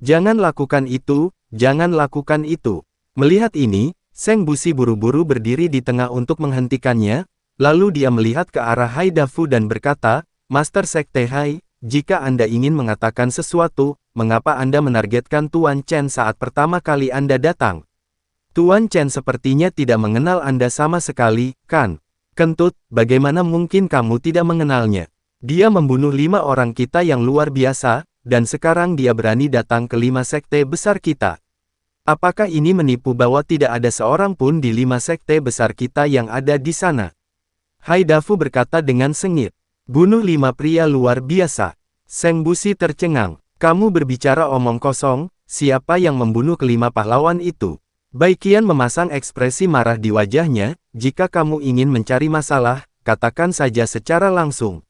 Jangan lakukan itu, jangan lakukan itu. Melihat ini, Seng Busi buru-buru berdiri di tengah untuk menghentikannya, lalu dia melihat ke arah Haidafu dan berkata, Master Sekte Hai, jika Anda ingin mengatakan sesuatu, mengapa Anda menargetkan Tuan Chen saat pertama kali Anda datang? Tuan Chen sepertinya tidak mengenal Anda sama sekali, kan? Kentut, bagaimana mungkin kamu tidak mengenalnya? Dia membunuh 5 orang kita yang luar biasa, dan sekarang dia berani datang ke 5 sekte besar kita. Apakah ini menipu bahwa tidak ada seorang pun di 5 sekte besar kita yang ada di sana? Haidafu berkata dengan sengit. Bunuh 5 pria luar biasa. Seng Busi tercengang. Kamu berbicara omong kosong, siapa yang membunuh kelima pahlawan itu? Baiqian memasang ekspresi marah di wajahnya, jika kamu ingin mencari masalah, katakan saja secara langsung.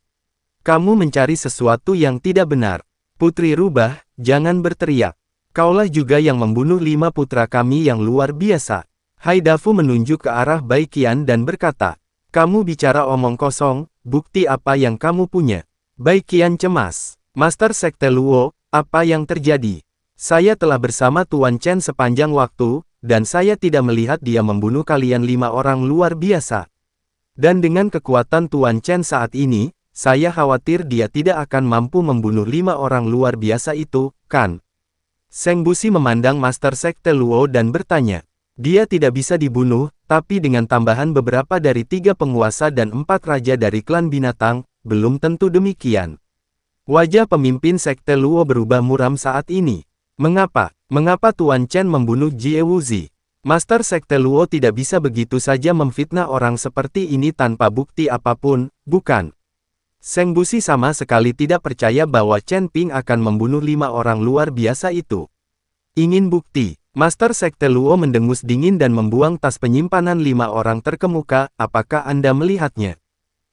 Kamu mencari sesuatu yang tidak benar. Putri Rubah, jangan berteriak. Kaulah juga yang membunuh 5 putra kami yang luar biasa. Haidafu menunjuk ke arah Baiqian dan berkata, kamu bicara omong kosong, bukti apa yang kamu punya? Baiqian cemas. Master Sekte Luo, apa yang terjadi? Saya telah bersama Tuan Chen sepanjang waktu, dan saya tidak melihat dia membunuh kalian 5 orang luar biasa. Dan dengan kekuatan Tuan Chen saat ini, saya khawatir dia tidak akan mampu membunuh 5 orang luar biasa itu, kan? Seng Busi memandang Master Sekte Luo dan bertanya, dia tidak bisa dibunuh, tapi dengan tambahan beberapa dari 3 penguasa dan 4 raja dari klan binatang, belum tentu demikian. Wajah pemimpin Sekte Luo berubah muram saat ini. Mengapa? Mengapa Tuan Chen membunuh Jie Wuzi? Master Sekte Luo tidak bisa begitu saja memfitnah orang seperti ini tanpa bukti apapun, bukan? Seng Busi sama sekali tidak percaya bahwa Chen Ping akan membunuh 5 orang luar biasa itu. Ingin bukti? Master Sekte Luo mendengus dingin dan membuang tas penyimpanan 5 orang terkemuka, apakah Anda melihatnya?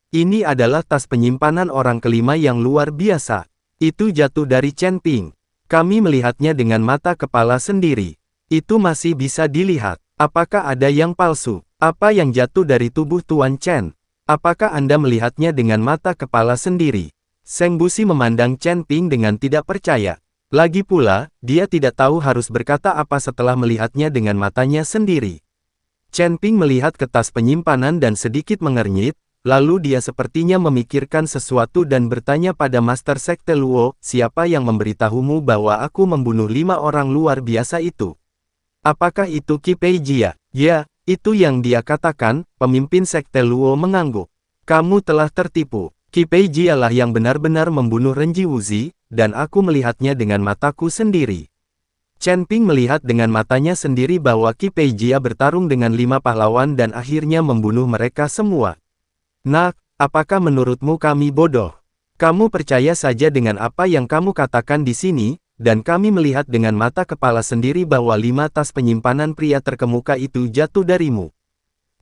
Ini adalah tas penyimpanan orang kelima yang luar biasa. Itu jatuh dari Chen Ping. Kami melihatnya dengan mata kepala sendiri. Itu masih bisa dilihat. Apakah ada yang palsu? Apa yang jatuh dari tubuh Tuan Chen? Apakah Anda melihatnya dengan mata kepala sendiri? Seng Busi memandang Chen Ping dengan tidak percaya. Lagi pula, dia tidak tahu harus berkata apa setelah melihatnya dengan matanya sendiri. Chen Ping melihat ke tas penyimpanan dan sedikit mengernyit, lalu dia sepertinya memikirkan sesuatu dan bertanya pada Master Sekte Luo, siapa yang memberitahumu bahwa aku membunuh 5 orang luar biasa itu? Apakah itu Qi Peijia? Ya, itu yang dia katakan, pemimpin Sekte Luo mengangguk. Kamu telah tertipu. Qi Peijia lah yang benar-benar membunuh Renji Wuzi, dan aku melihatnya dengan mataku sendiri. Chen Ping melihat dengan matanya sendiri bahwa Qi Peijia bertarung dengan 5 pahlawan dan akhirnya membunuh mereka semua. Nak, apakah menurutmu kami bodoh? Kamu percaya saja dengan apa yang kamu katakan di sini, dan kami melihat dengan mata kepala sendiri bahwa 5 tas penyimpanan pria terkemuka itu jatuh darimu.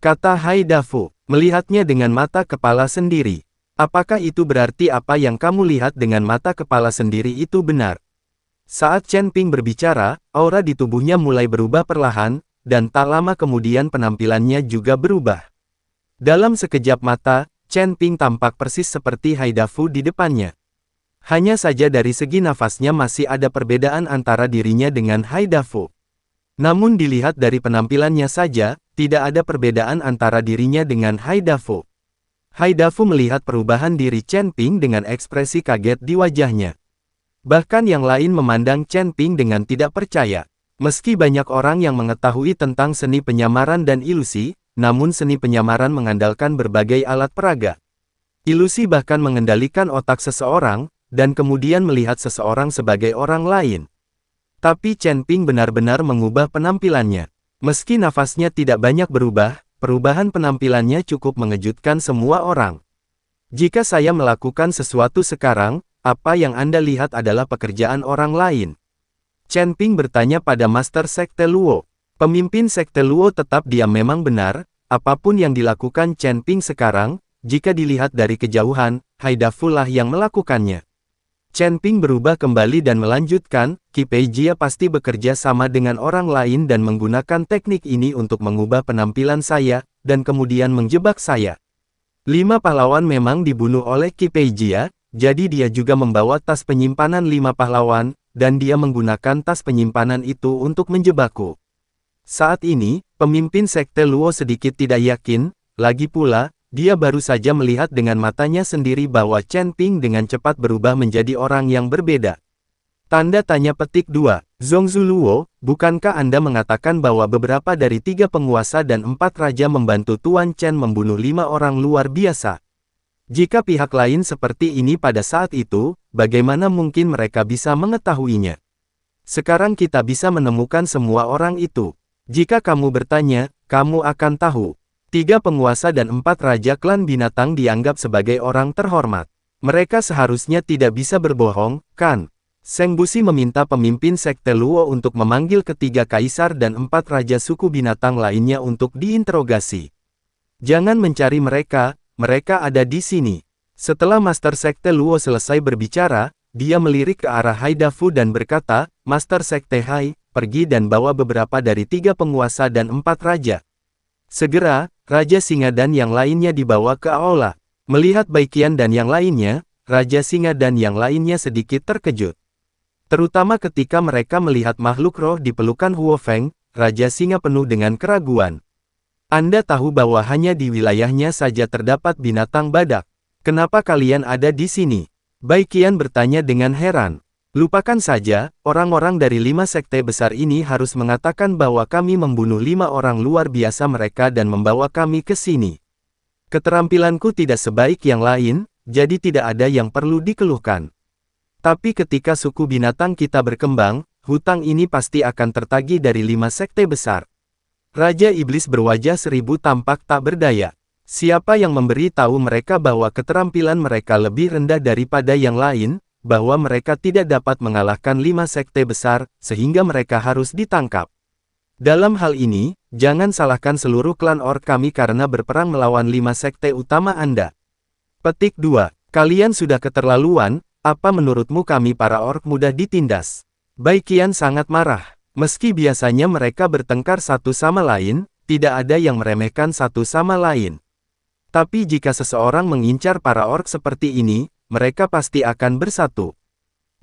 Kata Haidafu, melihatnya dengan mata kepala sendiri. Apakah itu berarti apa yang kamu lihat dengan mata kepala sendiri itu benar? Saat Chen Ping berbicara, aura di tubuhnya mulai berubah perlahan, dan tak lama kemudian penampilannya juga berubah. Dalam sekejap mata, Chen Ping tampak persis seperti Haidafu di depannya. Hanya saja dari segi nafasnya masih ada perbedaan antara dirinya dengan Haidafu. Namun dilihat dari penampilannya saja, tidak ada perbedaan antara dirinya dengan Haidafu. Haidafu melihat perubahan diri Chen Ping dengan ekspresi kaget di wajahnya. Bahkan yang lain memandang Chen Ping dengan tidak percaya. Meski banyak orang yang mengetahui tentang seni penyamaran dan ilusi, namun seni penyamaran mengandalkan berbagai alat peraga. Ilusi bahkan mengendalikan otak seseorang, dan kemudian melihat seseorang sebagai orang lain. Tapi Chen Ping benar-benar mengubah penampilannya. Meski nafasnya tidak banyak berubah, perubahan penampilannya cukup mengejutkan semua orang. Jika saya melakukan sesuatu sekarang, apa yang Anda lihat adalah pekerjaan orang lain. Chen Ping bertanya pada Master Sekte Luo. Pemimpin Sekte Luo tetap diam. Memang benar, apapun yang dilakukan Chen Ping sekarang, jika dilihat dari kejauhan, Haidafu lah yang melakukannya. Chen Ping berubah kembali dan melanjutkan, Qi Peijia pasti bekerja sama dengan orang lain dan menggunakan teknik ini untuk mengubah penampilan saya, dan kemudian menjebak saya. 5 pahlawan memang dibunuh oleh Qi Peijia, jadi dia juga membawa tas penyimpanan 5 pahlawan, dan dia menggunakan tas penyimpanan itu untuk menjebakku. Saat ini, pemimpin Sekte Luo sedikit tidak yakin, lagi pula, dia baru saja melihat dengan matanya sendiri bahwa Chen Ping dengan cepat berubah menjadi orang yang berbeda. Tanda tanya petik 2. Zhongzhu Luo, bukankah Anda mengatakan bahwa beberapa dari 3 penguasa dan 4 raja membantu Tuan Chen membunuh 5 orang luar biasa? Jika pihak lain seperti ini pada saat itu, bagaimana mungkin mereka bisa mengetahuinya? Sekarang kita bisa menemukan semua orang itu. Jika kamu bertanya, kamu akan tahu. 3 penguasa dan 4 raja klan binatang dianggap sebagai orang terhormat. Mereka seharusnya tidak bisa berbohong, kan? Seng Busi meminta pemimpin Sekte Luo untuk memanggil ketiga kaisar dan 4 raja suku binatang lainnya untuk diinterogasi. Jangan mencari mereka. Mereka ada di sini. Setelah Master Sekte Luo selesai berbicara, dia melirik ke arah Haida Fu dan berkata, Master Sekte Hai, pergi dan bawa beberapa dari 3 penguasa dan 4 raja. Segera, Raja Singa dan yang lainnya dibawa ke aula. Melihat Baiqian dan yang lainnya, Raja Singa dan yang lainnya sedikit terkejut. Terutama ketika mereka melihat makhluk roh di pelukan Huo Feng, Raja Singa penuh dengan keraguan. Anda tahu bahwa hanya di wilayahnya saja terdapat binatang badak. Kenapa kalian ada di sini? Baiqian bertanya dengan heran. Lupakan saja, orang-orang dari 5 sekte besar ini harus mengatakan bahwa kami membunuh 5 orang luar biasa mereka dan membawa kami ke sini. Keterampilanku tidak sebaik yang lain, jadi tidak ada yang perlu dikeluhkan. Tapi ketika suku binatang kita berkembang, hutang ini pasti akan tertagih dari 5 sekte besar. Raja Iblis berwajah seribu tampak tak berdaya. Siapa yang memberi tahu mereka bahwa keterampilan mereka lebih rendah daripada yang lain, bahwa mereka tidak dapat mengalahkan 5 sekte besar, sehingga mereka harus ditangkap. Dalam hal ini, jangan salahkan seluruh klan orc kami karena berperang melawan 5 sekte utama Anda. Petik 2. Kalian sudah keterlaluan, apa menurutmu kami para orc mudah ditindas? Baiqian sangat marah. Meski biasanya mereka bertengkar satu sama lain, tidak ada yang meremehkan satu sama lain. Tapi jika seseorang mengincar para orc seperti ini, mereka pasti akan bersatu.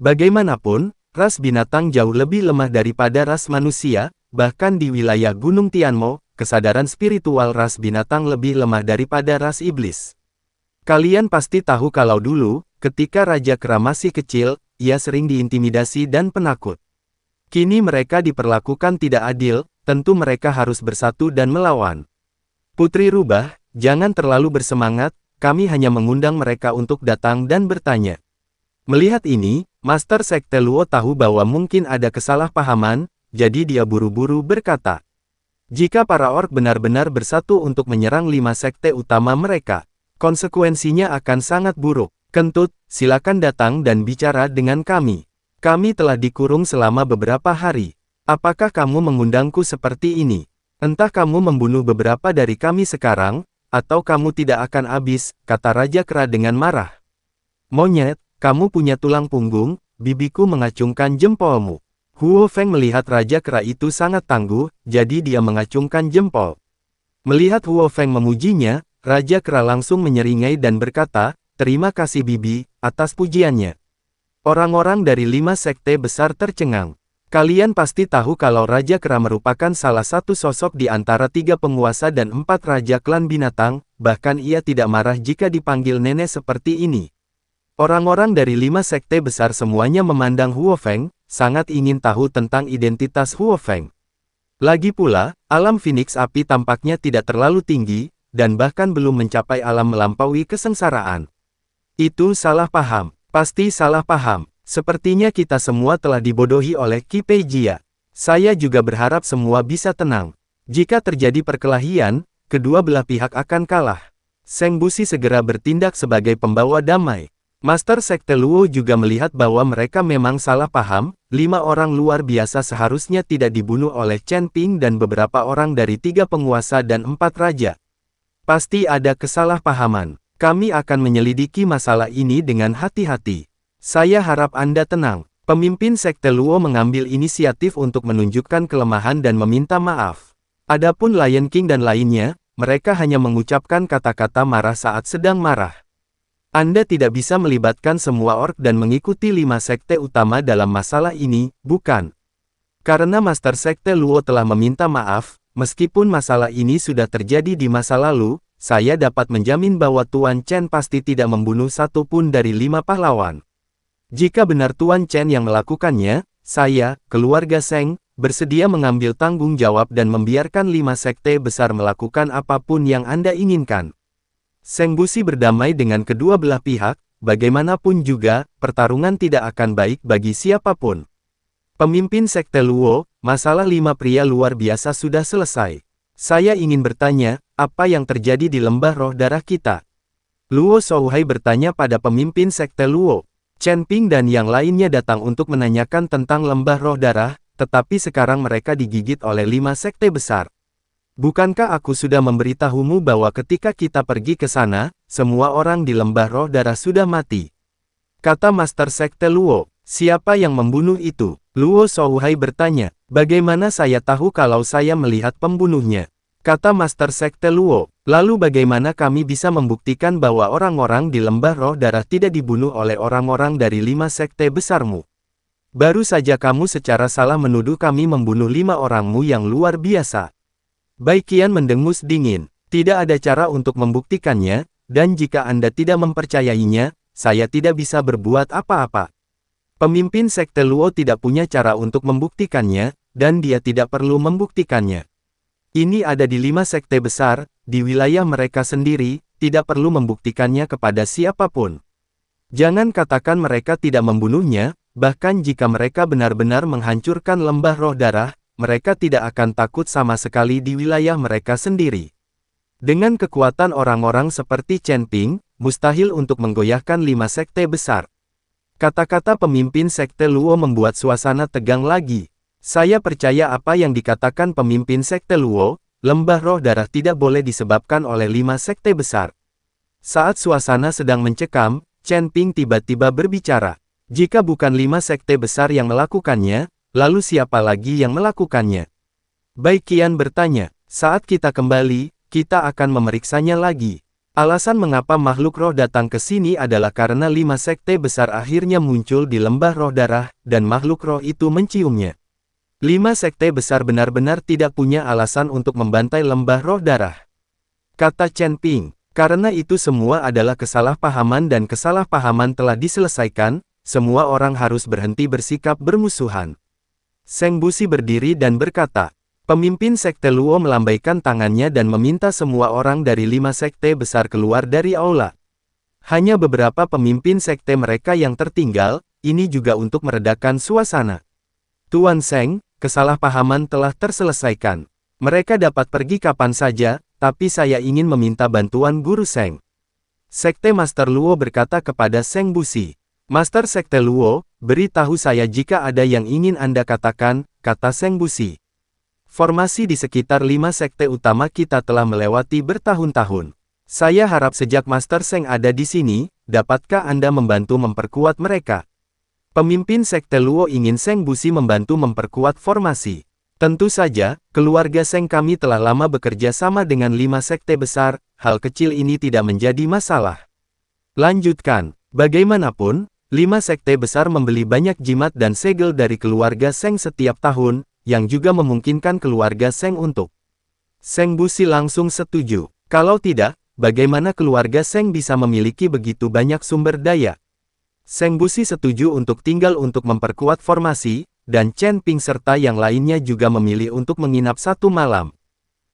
Bagaimanapun, ras binatang jauh lebih lemah daripada ras manusia, bahkan di wilayah Gunung Tianmo, kesadaran spiritual ras binatang lebih lemah daripada ras iblis. Kalian pasti tahu kalau dulu, ketika Raja Kera masih kecil, ia sering diintimidasi dan penakut. Kini mereka diperlakukan tidak adil, tentu mereka harus bersatu dan melawan. Putri Rubah, jangan terlalu bersemangat, kami hanya mengundang mereka untuk datang dan bertanya. Melihat ini, Master Sekte Luo tahu bahwa mungkin ada kesalahpahaman, jadi dia buru-buru berkata. Jika para orc benar-benar bersatu untuk menyerang 5 sekte utama mereka, konsekuensinya akan sangat buruk. Kentut, silakan datang dan bicara dengan kami. Kami telah dikurung selama beberapa hari. Apakah kamu mengundangku seperti ini? Entah kamu membunuh beberapa dari kami sekarang, atau kamu tidak akan habis, kata Raja Kera dengan marah. Monyet, kamu punya tulang punggung, bibiku mengacungkan jempolmu. Huo Feng melihat Raja Kera itu sangat tangguh, jadi dia mengacungkan jempol. Melihat Huo Feng memujinya, Raja Kera langsung menyeringai dan berkata, terima kasih bibi, atas pujiannya. Orang-orang dari 5 sekte besar tercengang. Kalian pasti tahu kalau Raja Kera merupakan salah satu sosok di antara 3 penguasa dan 4 raja klan binatang, bahkan ia tidak marah jika dipanggil nenek seperti ini. Orang-orang dari 5 sekte besar semuanya memandang Huo Feng, sangat ingin tahu tentang identitas Huo Feng. Lagi pula, alam Phoenix Api tampaknya tidak terlalu tinggi, dan bahkan belum mencapai alam melampaui kesengsaraan. Itu salah paham. Pasti salah paham. Sepertinya kita semua telah dibodohi oleh Qi Pei Jia. Saya juga berharap semua bisa tenang. Jika terjadi perkelahian, kedua belah pihak akan kalah. Seng Busi segera bertindak sebagai pembawa damai. Master Sekte Luo juga melihat bahwa mereka memang salah paham, 5 orang luar biasa seharusnya tidak dibunuh oleh Chen Ping dan beberapa orang dari 3 penguasa dan 4 raja. Pasti ada kesalahpahaman. Kami akan menyelidiki masalah ini dengan hati-hati. Saya harap Anda tenang. Pemimpin Sekte Luo mengambil inisiatif untuk menunjukkan kelemahan dan meminta maaf. Adapun Lion King dan lainnya, mereka hanya mengucapkan kata-kata marah saat sedang marah. Anda tidak bisa melibatkan semua orc dan mengikuti 5 sekte utama dalam masalah ini, bukan? Karena Master Sekte Luo telah meminta maaf, meskipun masalah ini sudah terjadi di masa lalu, saya dapat menjamin bahwa Tuan Chen pasti tidak membunuh satu pun dari 5 pahlawan. Jika benar Tuan Chen yang melakukannya, saya, keluarga Seng, bersedia mengambil tanggung jawab dan membiarkan 5 sekte besar melakukan apapun yang Anda inginkan. Seng Busi berdamai dengan kedua belah pihak, bagaimanapun juga, pertarungan tidak akan baik bagi siapapun. Pemimpin Sekte Luo, masalah 5 pria luar biasa sudah selesai. Saya ingin bertanya, apa yang terjadi di lembah roh darah kita? Luo Shouhai bertanya pada pemimpin Sekte Luo. Chen Ping dan yang lainnya datang untuk menanyakan tentang lembah roh darah, tetapi sekarang mereka digigit oleh 5 sekte besar. Bukankah aku sudah memberitahumu bahwa ketika kita pergi ke sana, semua orang di lembah roh darah sudah mati? Kata Master Sekte Luo. Siapa yang membunuh itu? Luo Shouhai bertanya. Bagaimana saya tahu kalau saya melihat pembunuhnya? Kata Master Sekte Luo. Lalu bagaimana kami bisa membuktikan bahwa orang-orang di lembah roh darah tidak dibunuh oleh orang-orang dari 5 sekte besarmu? Baru saja kamu secara salah menuduh kami membunuh 5 orangmu yang luar biasa. Bai Qian mendengus dingin. Tidak ada cara untuk membuktikannya, dan jika Anda tidak mempercayainya, saya tidak bisa berbuat apa-apa. Pemimpin Sekte Luo tidak punya cara untuk membuktikannya, dan dia tidak perlu membuktikannya. Ini ada di 5 sekte besar, di wilayah mereka sendiri, tidak perlu membuktikannya kepada siapapun. Jangan katakan mereka tidak membunuhnya, bahkan jika mereka benar-benar menghancurkan lembah roh darah, mereka tidak akan takut sama sekali di wilayah mereka sendiri. Dengan kekuatan orang-orang seperti Chen Ping, mustahil untuk menggoyahkan 5 sekte besar. Kata-kata pemimpin Sekte Luo membuat suasana tegang lagi. Saya percaya apa yang dikatakan pemimpin Sekte Luo, lembah roh darah tidak boleh disebabkan oleh 5 sekte besar. Saat suasana sedang mencekam, Chen Ping tiba-tiba berbicara. Jika bukan 5 sekte besar yang melakukannya, lalu siapa lagi yang melakukannya? Bai Qian bertanya. Saat kita kembali, kita akan memeriksanya lagi. Alasan mengapa makhluk roh datang ke sini adalah karena 5 sekte besar akhirnya muncul di lembah roh darah, dan makhluk roh itu menciumnya. 5 sekte besar benar-benar tidak punya alasan untuk membantai lembah roh darah. Kata Chen Ping. Karena itu semua adalah kesalahpahaman dan kesalahpahaman telah diselesaikan, semua orang harus berhenti bersikap bermusuhan. Seng Busi berdiri dan berkata. Pemimpin Sekte Luo melambaikan tangannya dan meminta semua orang dari 5 sekte besar keluar dari aula. Hanya beberapa pemimpin sekte mereka yang tertinggal, ini juga untuk meredakan suasana. Tuan Seng, kesalahpahaman telah terselesaikan. Mereka dapat pergi kapan saja, tapi saya ingin meminta bantuan Guru Seng. Sekte Master Luo berkata kepada Seng Busi. Master Sekte Luo, beritahu saya jika ada yang ingin Anda katakan, kata Seng Busi. Formasi di sekitar 5 sekte utama kita telah melewati bertahun-tahun. Saya harap sejak Master Seng ada di sini, dapatkah Anda membantu memperkuat mereka? Pemimpin Sekte Luo ingin Seng Busi membantu memperkuat formasi. Tentu saja, keluarga Seng kami telah lama bekerja sama dengan 5 sekte besar, hal kecil ini tidak menjadi masalah. Lanjutkan, bagaimanapun, 5 sekte besar membeli banyak jimat dan segel dari keluarga Seng setiap tahun, yang juga memungkinkan keluarga Seng untuk. Seng Busi langsung setuju. Kalau tidak, bagaimana keluarga Seng bisa memiliki begitu banyak sumber daya? Seng Busi setuju untuk tinggal untuk memperkuat formasi, dan Chen Ping serta yang lainnya juga memilih untuk menginap 1 malam.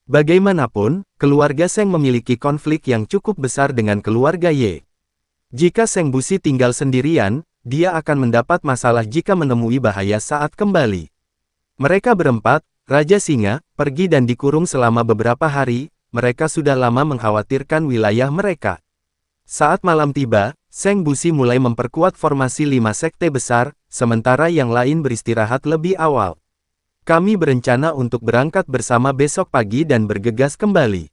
Bagaimanapun, keluarga Seng memiliki konflik yang cukup besar dengan keluarga Ye. Jika Seng Busi tinggal sendirian, dia akan mendapat masalah jika menemui bahaya saat kembali. Mereka berempat, Raja Singa, pergi dan dikurung selama beberapa hari, mereka sudah lama mengkhawatirkan wilayah mereka. Saat malam tiba, Seng Busi mulai memperkuat formasi 5 sekte besar, sementara yang lain beristirahat lebih awal. Kami berencana untuk berangkat bersama besok pagi dan bergegas kembali.